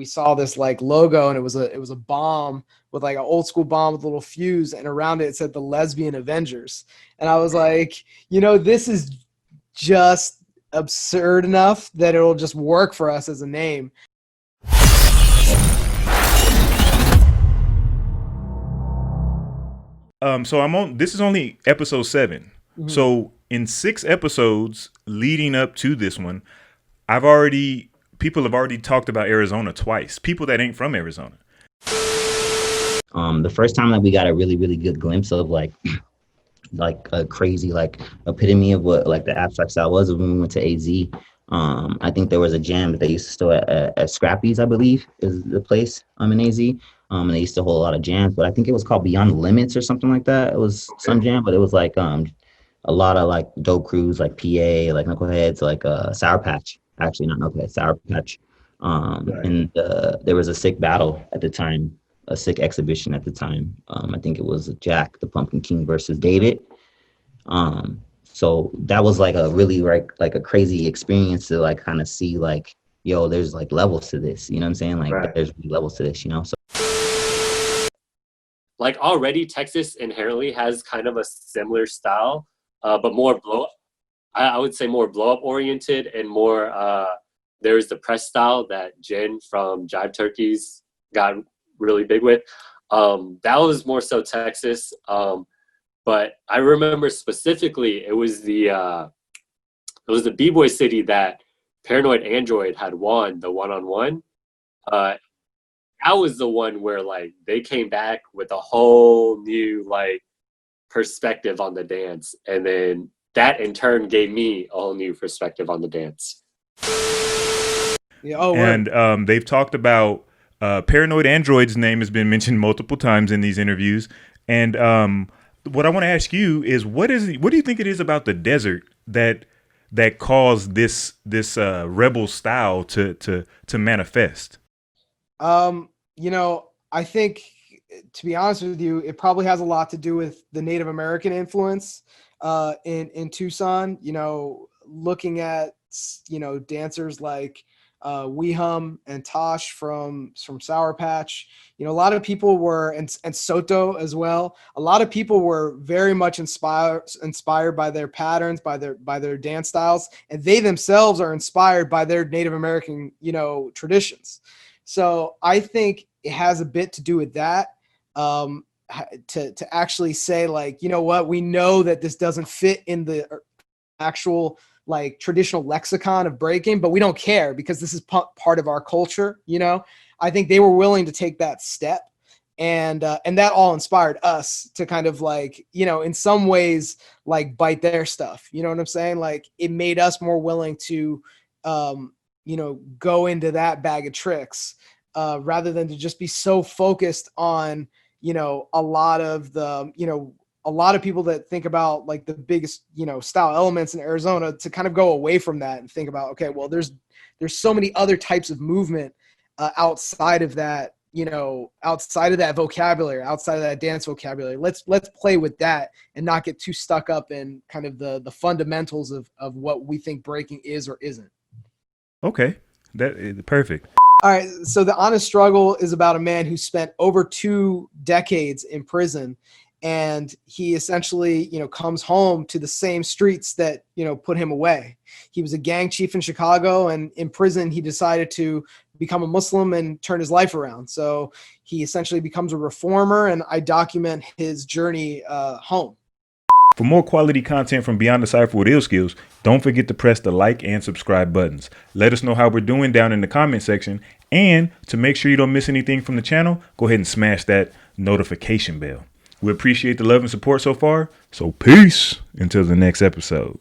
we saw this like logo, and it was a bomb with like an old school bomb with a little fuse, and around it said the Lesbian Avengers. And I was like, this is just absurd enough that it'll just work for us as a name. So this is only episode 7. Mm-hmm. So in 6 episodes leading up to this one, people have already talked about Arizona twice. People that ain't from Arizona. The first time that we got a really, really good glimpse of like a crazy epitome of what like the abstract style was when we went to AZ. I think there was a jam that they used to store at Scrappy's, I believe, is the place in AZ. And they used to hold a lot of jams, but I think it was called Beyond the Limits or something like that. It was some jam, but it was like a lot of like dope crews like PA, like Knuckleheads, like Sour Patch. Actually, not Knucklehead, Sour Patch. Right. And there was a sick battle at the time, a sick exhibition at the time. I think it was Jack the Pumpkin King versus David. So that was like a really like a crazy experience to like kind of see like, yo, there's like levels to this. You know what I'm saying? Like right. There's levels to this, So. Like already Texas inherently has kind of a similar style, but more I would say more blow up oriented and more, there's the press style that Jen from Jive Turkeys got really big with. That was more so Texas. But I remember specifically it was the B-Boy city that Paranoid Android had won the one-on-one. That was the one where like they came back with a whole new like perspective on the dance, and then that in turn gave me a whole new perspective on the dance. Yeah, and they've talked about Paranoid Android's name has been mentioned multiple times in these interviews, and what I want to ask you is what do you think it is about the desert that caused this rebel style to manifest? I think, to be honest with you, it probably has a lot to do with the Native American influence in Tucson. Looking at dancers like Whum and Tosh from Sour Patch. A lot of people were, and Soto as well. A lot of people were very much inspired by their patterns, by their dance styles, and they themselves are inspired by their Native American, traditions. So I think it has a bit to do with that. To actually say like, what, we know that this doesn't fit in the actual like traditional lexicon of breaking, but we don't care because this is part of our culture. I think they were willing to take that step, and that all inspired us to kind of like, in some ways like bite their stuff. You know what I'm saying? Like it made us more willing to, go into that bag of tricks rather than to just be so focused on, a lot of the, a lot of people that think about like the biggest, style elements in Arizona, to kind of go away from that and think about, okay, well, there's so many other types of movement outside of that, outside of that vocabulary, outside of that dance vocabulary. Let's play with that and not get too stuck up in kind of the fundamentals of what we think breaking is or isn't. Okay, that is perfect. All right, so The Honest Struggle is about a man who spent over 2 decades in prison, and he essentially, comes home to the same streets that, put him away. He was a gang chief in Chicago, and in prison, he decided to become a Muslim and turn his life around. So he essentially becomes a reformer, and I document his journey home. For more quality content from Beyond the Cypher with Illskillz, don't forget to press the like and subscribe buttons. Let us know how we're doing down in the comment section. And to make sure you don't miss anything from the channel, go ahead and smash that notification bell. We appreciate the love and support so far. So peace until the next episode.